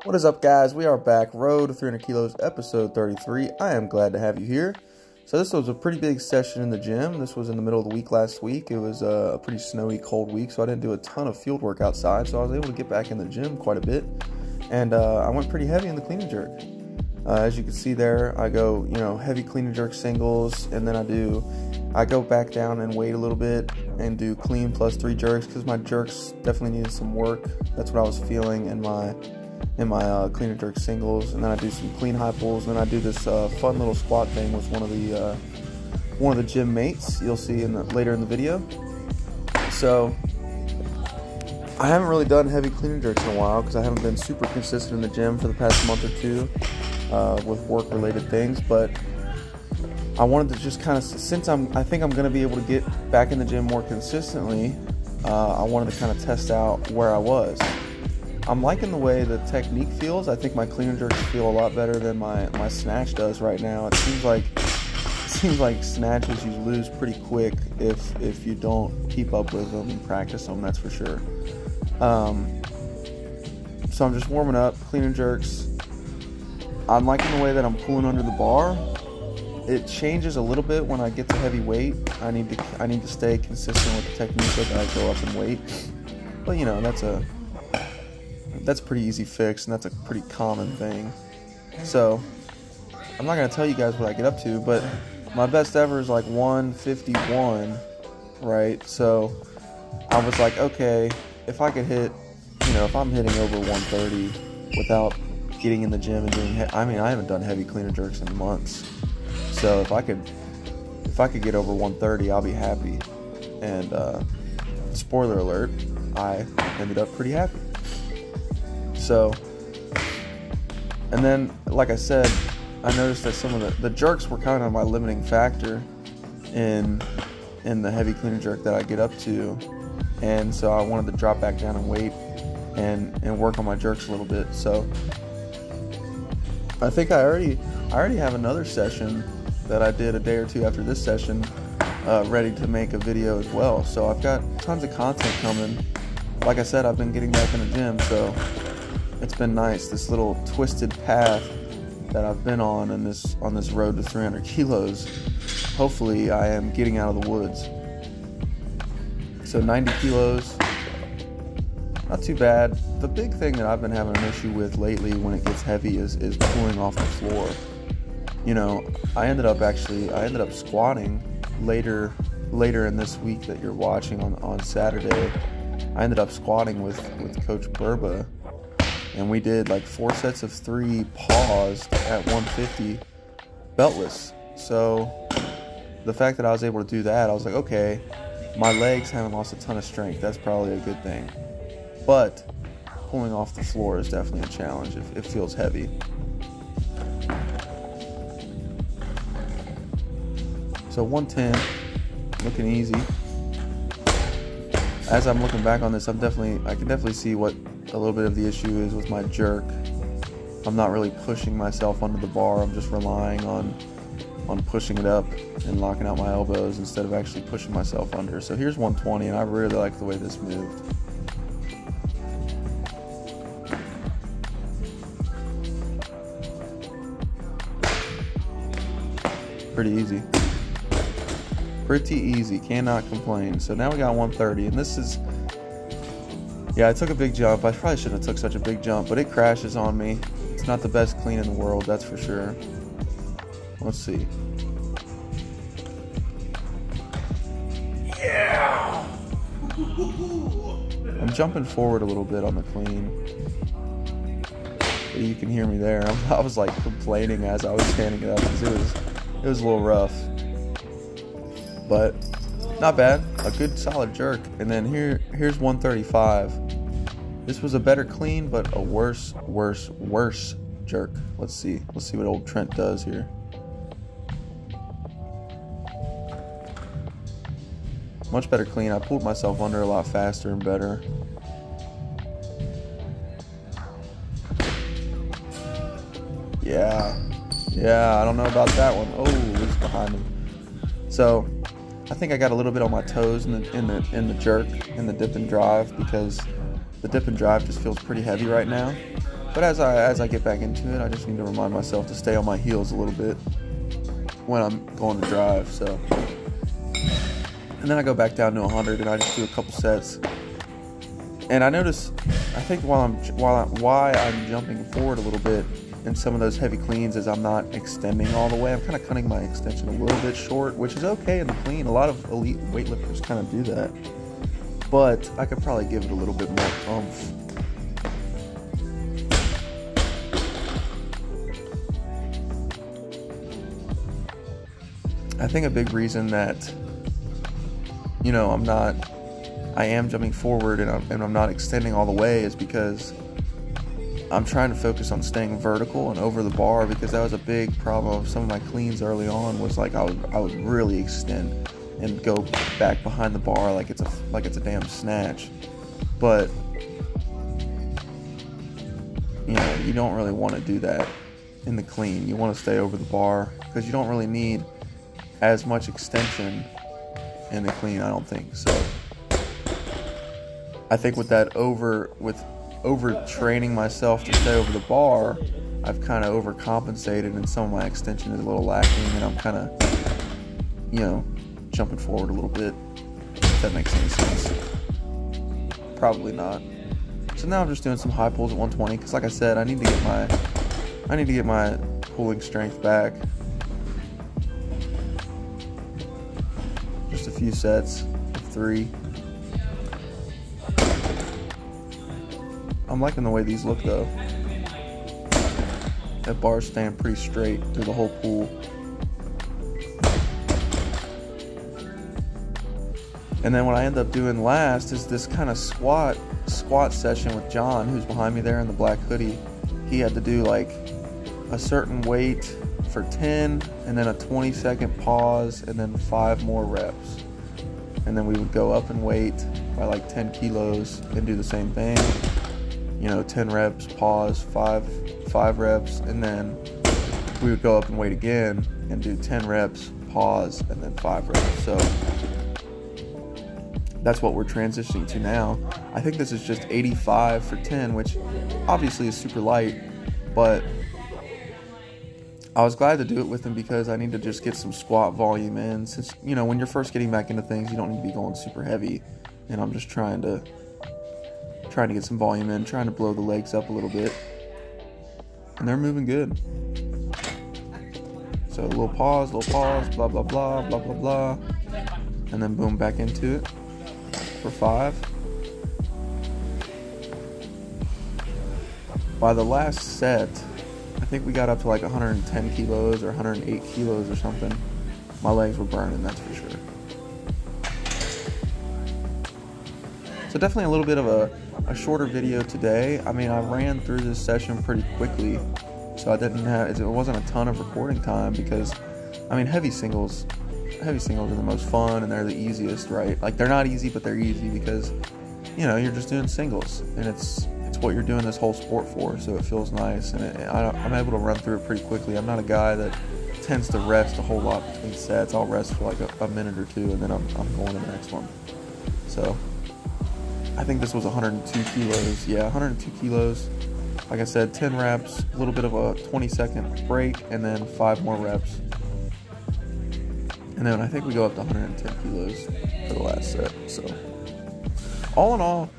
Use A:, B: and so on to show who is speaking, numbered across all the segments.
A: What is up, guys? We are back. Road to 300 kilos, episode 33. I am glad to have you here. So this was a pretty big session in the gym. This was in the middle of the week last week. It was a pretty snowy, cold week, so I didn't do a ton of field work outside. So I was able to get back in the gym quite a bit. And I went pretty heavy in the clean and jerk. As you can see there, I go, heavy clean and jerk singles, and then I go back down and weight a little bit and do clean plus 3 jerks because my jerks definitely needed some work. That's what I was feeling in my clean and jerk singles. And then I do some clean high pulls, and then I do this fun little squat thing with one of the gym mates. You'll see later in the video. So I haven't really done heavy clean and jerks in a while because I haven't been super consistent in the gym for the past month or two with work related things, but I wanted to just kind of, since I think I'm going to be able to get back in the gym more consistently, I wanted to kind of test out where I was. I'm liking the way the technique feels. I think my clean and jerks feel a lot better than my snatch does right now. It seems like snatches you lose pretty quick if you don't keep up with them and practice them, that's for sure. So I'm just warming up, clean and jerks. I'm liking the way that I'm pulling under the bar. It changes a little bit when I get to heavy weight. I need to stay consistent with the technique as I go up in weight. But that's a pretty easy fix, and that's a pretty common thing. So I'm not gonna tell you guys what I get up to, but my best ever is like 151, right? So I was like, okay, if I could hit, if I'm hitting over 130 without getting in the gym and doing, I haven't done heavy clean and jerks in months. So if I could get over 130, I'll be happy. And spoiler alert, I ended up pretty happy. So, and then, like I said, I noticed that some of the jerks were kind of my limiting factor in the heavy clean and jerk that I get up to. And so I wanted to drop back down and weight and work on my jerks a little bit. So I think I already have another session that I did a day or two after this session ready to make a video as well. So I've got tons of content coming. Like I said, I've been getting back in the gym, so it's been nice. This little twisted path that I've been on this road to 300 kilos, hopefully I am getting out of the woods. So 90 kilos, not too bad. The big thing that I've been having an issue with lately when it gets heavy is pulling off the floor. I ended up squatting later in this week that you're watching on Saturday. I ended up squatting with Coach Burba, and we did like 4 sets of 3 paused at 150 beltless. So the fact that I was able to do that, I was like, okay, my legs haven't lost a ton of strength. That's probably a good thing. But pulling off the floor is definitely a challenge. It feels heavy. So 110, looking easy. As I'm looking back on this, I can definitely see what a little bit of the issue is with my jerk. I'm not really pushing myself under the bar. I'm just relying on pushing it up and locking out my elbows instead of actually pushing myself under. So here's 120, and I really like the way this moved. Pretty easy. Pretty easy, cannot complain. So now we got 130, and this is, I took a big jump. I probably shouldn't have took such a big jump, but it crashes on me. It's not the best clean in the world, that's for sure. Let's see. Yeah! I'm jumping forward a little bit on the clean. You can hear me there. I was like complaining as I was standing it up because it was a little rough. But not bad, a good solid jerk. And then here's 135. This was a better clean, but a worse jerk. Let's see what old Trent does here. Much better clean. I pulled myself under a lot faster and better. Yeah, I don't know about that one. Oh, he's behind him. So I think I got a little bit on my toes in the jerk, in the dip and drive, because the dip and drive just feels pretty heavy right now. But as I get back into it, I just need to remind myself to stay on my heels a little bit when I'm going to drive. So, and then I go back down to 100 and I just do a couple sets. And I notice, I think why I'm jumping forward a little bit in some of those heavy cleans is I'm not extending all the way. I'm kind of cutting my extension a little bit short, which is okay in the clean. A lot of elite weightlifters kind of do that. But I could probably give it a little bit more oomph. I think a big reason that, you know, I am jumping forward and I'm not extending all the way is because I'm trying to focus on staying vertical and over the bar, because that was a big problem of some of my cleans early on. Was like I would really extend and go back behind the bar like it's a damn snatch. But you know, you don't really want to do that in the clean. You want to stay over the bar because you don't really need as much extension in the clean, I don't think. So I think with overtraining myself to stay over the bar, I've kind of overcompensated and some of my extension is a little lacking, and I'm kind of, you know, jumping forward a little bit, if that makes any sense. Probably not. So now I'm just doing some high pulls at 120 because, like I said, I need to get my pulling strength back. Just a few sets of 3. I'm liking the way these look though. That bar's staying pretty straight through the whole pool. And then what I end up doing last is this kind of squat session with John, who's behind me there in the black hoodie. He had to do like a certain weight for 10 and then a 20-second pause and then 5 more reps. And then we would go up in weight by like 10 kilos and do the same thing. You know, 10 reps, pause, 5 reps, and then we would go up in weight again and do 10 reps, pause, and then 5 reps. So that's what we're transitioning to now. I think this is just 85 for 10, which obviously is super light, but I was glad to do it with him because I need to just get some squat volume in. Since, you know, when you're first getting back into things, you don't need to be going super heavy, and I'm just trying to get some volume in, trying to blow the legs up a little bit, and they're moving good. So a little pause, blah, blah, blah, blah, blah, blah, blah, and then boom, back into it for 5. By the last set, I think we got up to like 110 kilos or 108 kilos or something. My legs were burning, that's for sure. So definitely a little bit of a shorter video today. I mean, I ran through this session pretty quickly, so it wasn't a ton of recording time because, I mean, heavy singles are the most fun and they're the easiest, right? Like, they're not easy, but they're easy because, you know, you're just doing singles and it's what you're doing this whole sport for, so it feels nice, and I'm able to run through it pretty quickly. I'm not a guy that tends to rest a whole lot between sets. I'll rest for like a minute or two and then I'm going to the next one. So I think this was 102 kilos. Yeah, 102 kilos. Like I said, 10 reps, a little bit of a 20-second break, and then 5 more reps. And then I think we go up to 110 kilos for the last set. So all in all,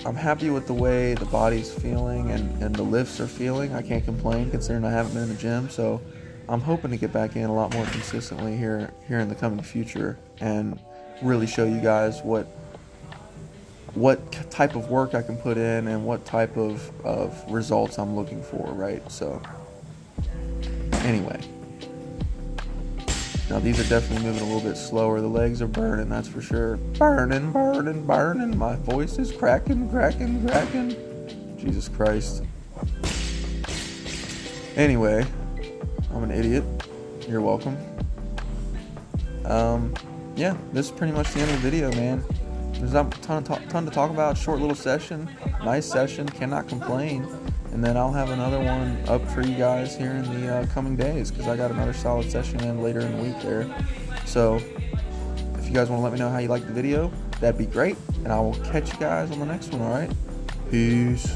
A: I'm happy with the way the body's feeling and the lifts are feeling. I can't complain considering I haven't been in the gym. So I'm hoping to get back in a lot more consistently here in the coming future and really show you guys what type of work I can put in and what type of results I'm looking for, right? So anyway, now these are definitely moving a little bit slower. The legs are burning, that's for sure. Burning. My voice is cracking. Jesus Christ. Anyway, I'm an idiot. You're welcome. Yeah, this is pretty much the end of the video, man. There's not a ton to talk about. Short little session. Nice session. Cannot complain. And then I'll have another one up for you guys here in the coming days because I got another solid session in later in the week there. So if you guys want to let me know how you liked the video, that'd be great. And I will catch you guys on the next one, alright? Peace.